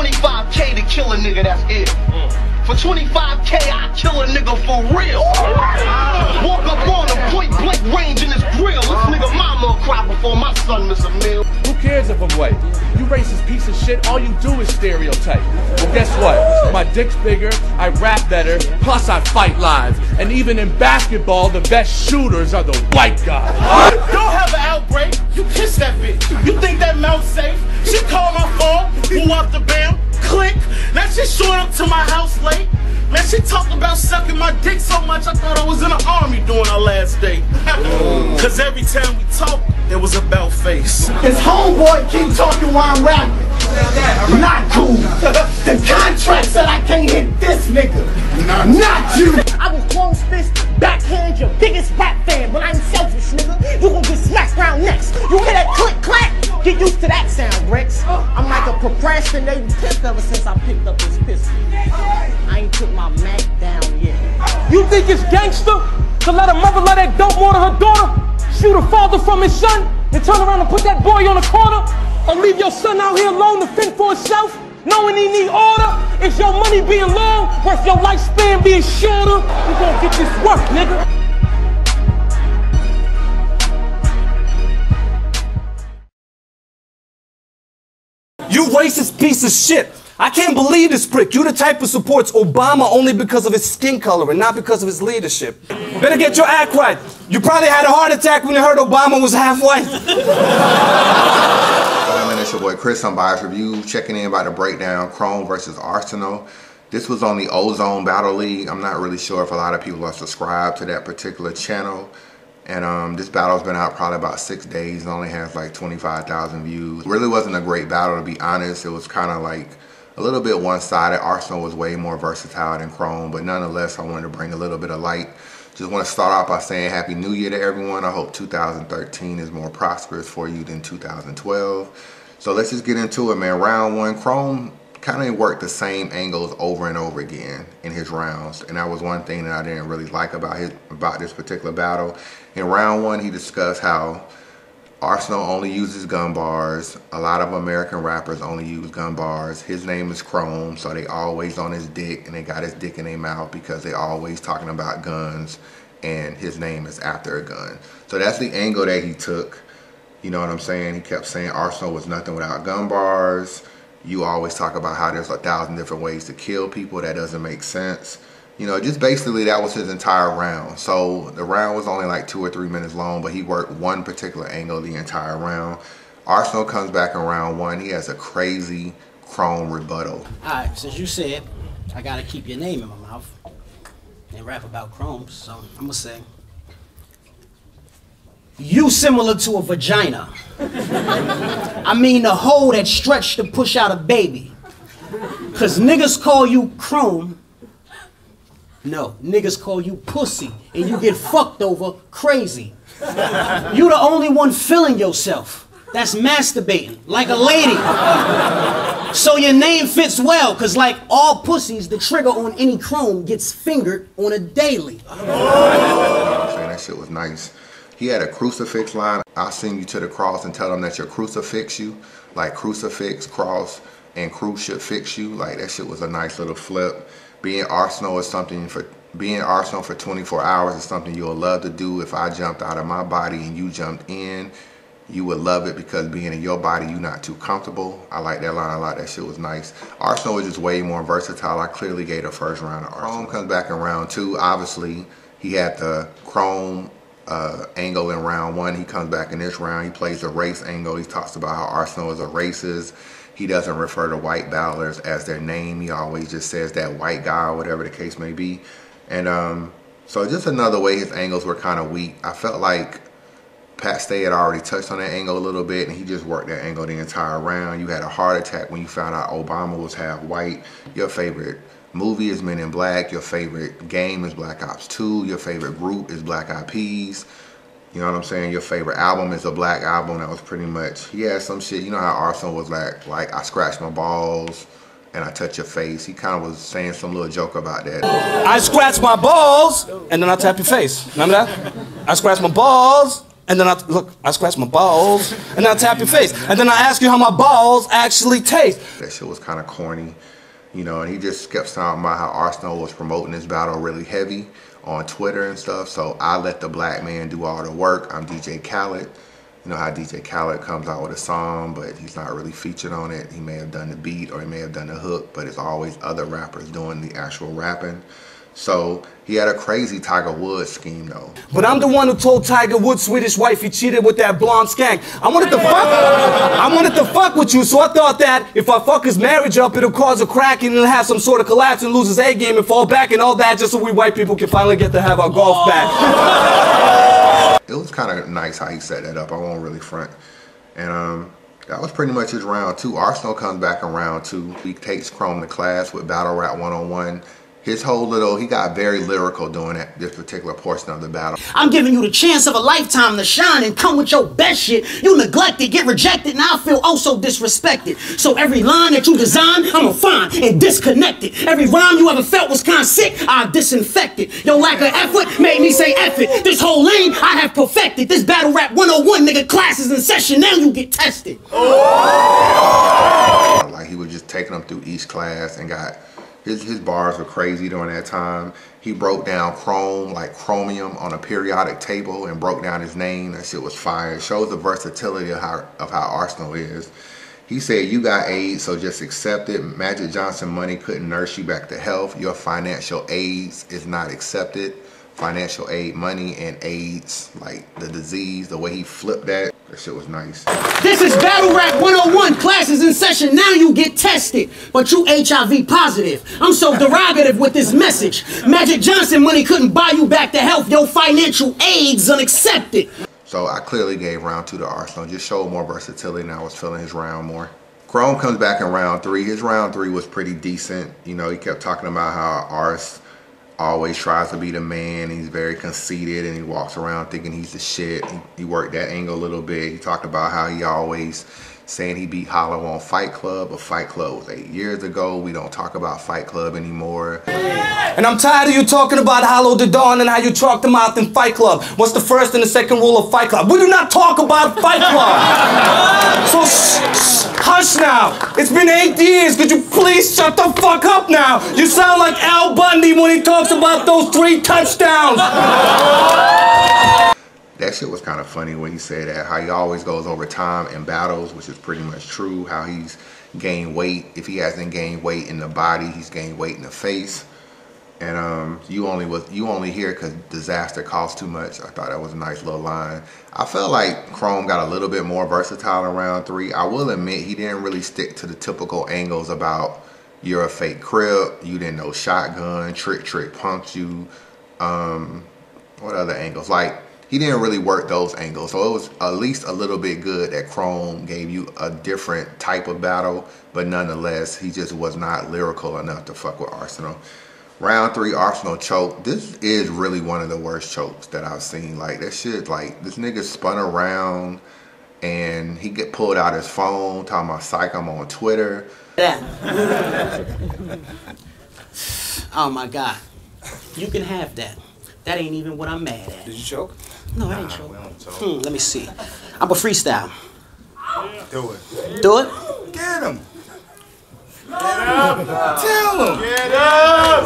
25K to kill a nigga that's ill. For 25K, I kill a nigga for real. Walk up on him, point blank range in his grill. This nigga mama will cry before my son miss a meal. Who cares if I'm white? You racist piece of shit, all you do is stereotype. Well, guess what? My dick's bigger, I rap better, plus I fight live. And even in basketball, the best shooters are the white guys. Don't have an outbreak, you kiss that bitch. You think that mouth safe? She called my phone, who up the bam, click. Now she showing up to my house late. Man, she talked about sucking my dick so much I thought I was in the army during our last date. Cause every time we talked, it was about face. His homeboy keep talking while I'm rapping. Not cool. The contract said I can't hit this nigga. Not you. I will close fist, backhand your biggest rap fan. But I ain't selfish, nigga. You gon' get smacked round next. You hear that click clack? Get used to that sound, Rex. I'm like a procrastinating pimp ever since I picked up this pistol. I ain't took my Mac down yet. You think it's gangster to let a mother let that dope more to her daughter? Shoot a father from his son and turn around and put that boy on the corner? Or leave your son out here alone to fend for himself, knowing he need order? Is your money being long worth your lifespan being shorter? You gonna get this work, nigga. You racist piece of shit. I can't believe this prick. You the type who supports Obama only because of his skin color and not because of his leadership. Better get your act right. You probably had a heart attack when you heard Obama was half white. It's your boy Chris, Unbias Review, checking in about the breakdown, Crome versus Arsonal. This was on the Ozone Battle League. I'm not really sure if a lot of people are subscribed to that particular channel. And this battle's been out probably about 6 days. It only has like 25,000 views. It really wasn't a great battle, to be honest. It was kind of like a little bit one-sided. Arsonal was way more versatile than Crome, but nonetheless, I wanted to bring a little bit of light. Just want to start off by saying Happy New Year to everyone. I hope 2013 is more prosperous for you than 2012. So let's just get into it, man. Round one, Crome kind of worked the same angles over and over again in his rounds, and that was one thing that I didn't really like about this particular battle. In round one, he discussed how Arsonal only uses gun bars. A lot of American rappers only use gun bars. His name is Crome, so they always on his dick, and they got his dick in their mouth because they always talking about guns, and his name is after a gun. So that's the angle that he took. You know what I'm saying? He kept saying Arsonal was nothing without gun bars. You always talk about how there's 1,000 different ways to kill people. That doesn't make sense. You know, just basically that was his entire round. So the round was only like 2 or 3 minutes long, but he worked one particular angle the entire round. Arsonal comes back in round one. He has a crazy Crome rebuttal. Alright, since you said I gotta keep your name in my mouth and rap about Crome, so I'm gonna say, you similar to a vagina. I mean the hole that stretched to push out a baby. Cause niggas call you Crome. No, niggas call you pussy and you get fucked over crazy. You the only one feeling yourself. That's masturbating like a lady. So your name fits well, cause like all pussies, the trigger on any Crome gets fingered on a daily. That shit was nice. He had a crucifix line. I'll send you to the cross and tell them that your crucifix you. Like crucifix, cross, and cruise should fix you. Like that shit was a nice little flip. Being Arsonal is something being Arsonal for 24 hours is something you'll love to do. If I jumped out of my body and you jumped in, you would love it because being in your body, you're not too comfortable. I like that line a lot. That shit was nice. Arsonal was just way more versatile. I clearly gave the first round to Arsonal. Crome comes back in round two. Obviously, he had the Crome angle in round one. He comes back in this round. He plays the race angle. He talks about how Arsonal is a racist. He doesn't refer to white battlers as their name. He always just says that white guy or whatever the case may be. And so just another way his angles were kind of weak. I felt like Pat Stay had already touched on that angle a little bit, and he just worked that angle the entire round. You had a heart attack when you found out Obama was half white. Your favorite movie is Men in Black. Your favorite game is Black Ops 2. Your favorite group is Black Eyed Peas. You know what I'm saying? Your favorite album is a black album. That was pretty much, he had some shit. You know how Arsonal was like I scratch my balls and I touch your face. He kind of was saying some little joke about that. I scratch my balls and then I tap your face. Remember that? I scratch my balls And then I scratch my balls, and then I tap your face. And then I ask you how my balls actually taste. That shit was kind of corny, you know, and he just kept talking about how Arsonal was promoting this battle really heavy on Twitter and stuff. So I let the black man do all the work. I'm DJ Khaled. You know how DJ Khaled comes out with a song, but he's not really featured on it. He may have done the beat or he may have done the hook, but it's always other rappers doing the actual rapping. So he had a crazy Tiger Woods scheme though. But I'm the one who told Tiger Woods' Swedish wife he cheated with that blonde skank. I wanted to fuck with you, so I thought that if I fuck his marriage up, it'll cause a crack and he'll have some sort of collapse and lose his A game and fall back and all that, just so we white people can finally get to have our golf back. It was kind of nice how he set that up. I won't really front. And that was pretty much his round two. Arsonal comes back in round two. He takes Crome to class with Battle Rap 101. His whole he got very lyrical during this particular portion of the battle. I'm giving you the chance of a lifetime to shine and come with your best shit. You neglect it, get rejected, and I feel oh so disrespected. So every line that you design, I'ma find and disconnect it. Every rhyme you ever felt was kinda sick, I disinfected. Your lack of effort made me say F it. This whole lane I have perfected. This Battle Rap 101, nigga, class is in session, now you get tested. Like he was just taking them through each class and got his bars were crazy during that time. He broke down Crome like chromium on a periodic table and broke down his name. That shit was fire. It shows the versatility of how Arsonal is. He said, you got AIDS, so just accept it. Magic Johnson money couldn't nurse you back to health. Your financial AIDS is not accepted. Financial aid, money, and AIDS, like the disease, the way he flipped that shit was nice. This is Battle Rap 101, classes in session, now you get tested. But you HIV positive. I'm so derogative with this message. Magic Johnson money couldn't buy you back to health. Your financial AIDS unaccepted. So I clearly gave round two to Arsonal. Just showed more versatility and I was feeling his round more. Crome comes back in round three. His round three was pretty decent. You know, he kept talking about how Ars always tries to be the man. He's very conceited and he walks around thinking he's the shit. He worked that angle a little bit. He talked about how he always saying he beat Hollow on Fight Club, but Fight Club was 8 years ago. We don't talk about Fight Club anymore. And I'm tired of you talking about Hollow the Dawn and how you chalked him out in Fight Club. What's the first and the second rule of Fight Club? We do not talk about Fight Club. So hush now. It's been 8 years. Could you please shut the fuck up now? You sound like Al Bundy when he talks about those 3 touchdowns. That shit was kind of funny when he said that, how he always goes over time in battles, which is pretty much true, how he's gained weight. If he hasn't gained weight in the body, he's gained weight in the face. And you only hear because disaster costs too much. I thought that was a nice little line. I felt like Crome got a little bit more versatile in round three. I will admit he didn't really stick to the typical angles about you're a fake crip, you didn't know shotgun, trick punked you. What other angles? Like, he didn't really work those angles. So it was at least a little bit good that Crome gave you a different type of battle, but nonetheless, he just was not lyrical enough to fuck with Arsonal. Round three, Arsonal choke. This is really one of the worst chokes that I've seen. Like, that shit, like, this nigga spun around and he get pulled out his phone, talking about psych, I'm on Twitter. Oh my God. You can have that. That ain't even what I'm mad at. Did you choke? No, I ain't choke. Let me see. I'm a freestyle. Do it. Do it? Get him. Get up. Tell him. Get up.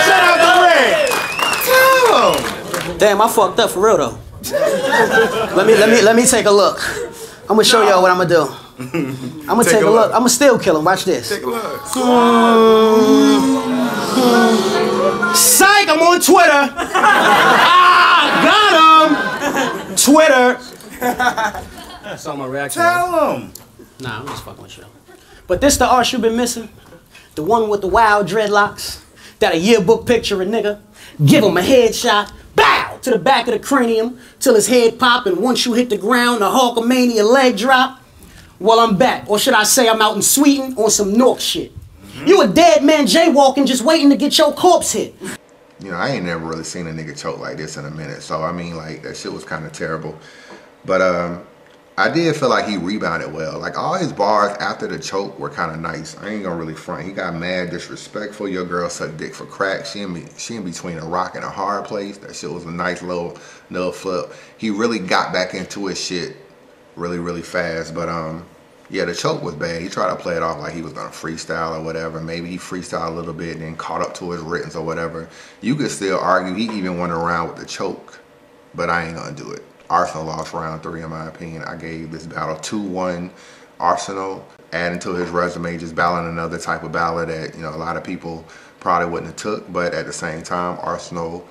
Shut up the red. Tell him. Damn, I fucked up for real though. let me take a look. I'm gonna show y'all what I'm gonna do. I'm gonna take a look. I'm gonna still kill him. Watch this. Take a look. Psych, I'm on Twitter. Got him. Twitter. Saw my reaction. Tell him. Nah, I'm just fucking with you. But this the Ars you been missing? The one with the wild dreadlocks? That a yearbook picture a nigga? Give him a headshot. Bow! To the back of the cranium. Till his head pop. And once you hit the ground, the Hulkamania leg drop. Well, I'm back. Or should I say I'm out in Sweden on some Nork shit. You a dead man jaywalking just waiting to get your corpse hit. You know, I ain't never really seen a nigga choke like this in a minute. So, I mean, like, that shit was kind of terrible. But I I did feel like he rebounded well. Like all his bars after the choke were kind of nice. I ain't gonna really front. He got mad disrespectful. Your girl sucked dick for crack. She in between a rock and a hard place. That shit was a nice little flip. He really got back into his shit really fast. But yeah, the choke was bad. He tried to play it off like he was gonna freestyle or whatever. Maybe he freestyled a little bit and then caught up to his writtens or whatever. You could still argue he even went around with the choke, but I ain't gonna do it. Arsonal lost round 3 in my opinion. I gave this battle 2-1 Arsonal, adding to his resume, just battling another type of battle that, you know, a lot of people probably wouldn't have took, but at the same time, Arsonal,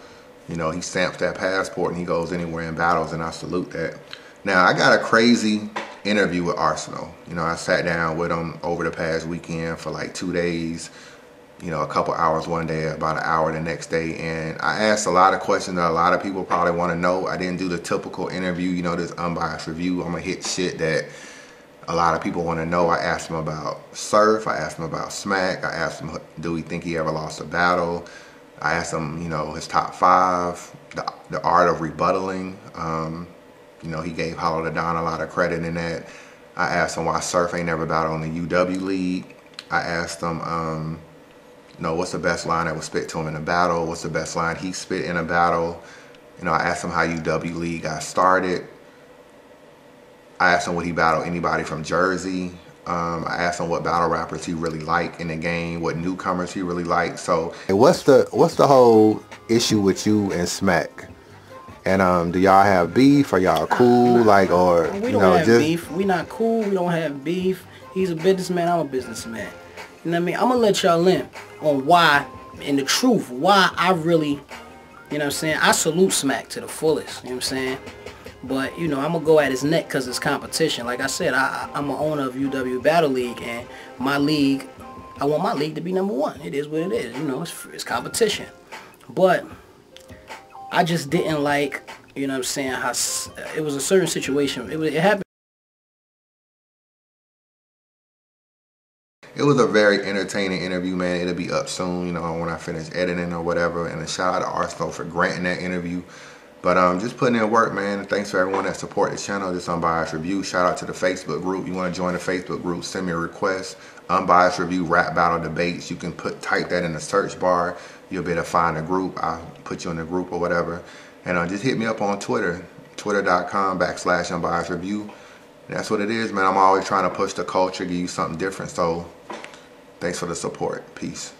you know, he stamps that passport and he goes anywhere in battles, and I salute that. Now, I got a crazy interview with Arsonal. You know, I sat down with him over the past weekend for like 2 days, you know, a couple hours one day, about an hour the next day, and I asked a lot of questions that a lot of people probably want to know. I didn't do the typical interview, you know, this unbiased review. I'm gonna hit shit that a lot of people want to know. I asked him about Surf, I asked him about Smack, I asked him, do he think he ever lost a battle? I asked him, you know, his top 5, the art of rebuttaling. You know, he gave Hollow the Don a lot of credit in that. I asked him why Surf ain't never battled on the UW League. I asked him, you know, what's the best line that was spit to him in a battle? What's the best line he spit in a battle? You know, I asked him how UW League got started. I asked him would he battle anybody from Jersey. I asked him what battle rappers he really liked in the game, what newcomers he really liked. So, what's the whole issue with you and Smack? And do y'all have beef? Are y'all cool? Like, or we don't have beef. We not cool. We don't have beef. He's a businessman. I'm a businessman. You know what I mean? I'm gonna let y'all in on why, and the truth, why I really, you know what I'm saying? I salute Smack to the fullest. You know what I'm saying? But, you know, I'm going to go at his neck because it's competition. Like I said, I'm an owner of UW Battle League, and my league, I want my league to be #1. It is what it is. You know, it's competition. But I just didn't like, you know what I'm saying, how it was a certain situation. It happened. It was a very entertaining interview, man. It'll be up soon, you know, when I finish editing or whatever. And a shout out to Arsonal for granting that interview. But just putting in work, man. And thanks for everyone that support the channel, this Unbiased Review. Shout out to the Facebook group. You want to join the Facebook group, send me a request. Unbiased Review Rap Battle Debates. You can type that in the search bar. You'll be able to find a group. I'll put you in the group or whatever. And just hit me up on Twitter, twitter.com/Unbiased Review. And that's what it is, man. I'm always trying to push the culture, give you something different. So thanks for the support. Peace.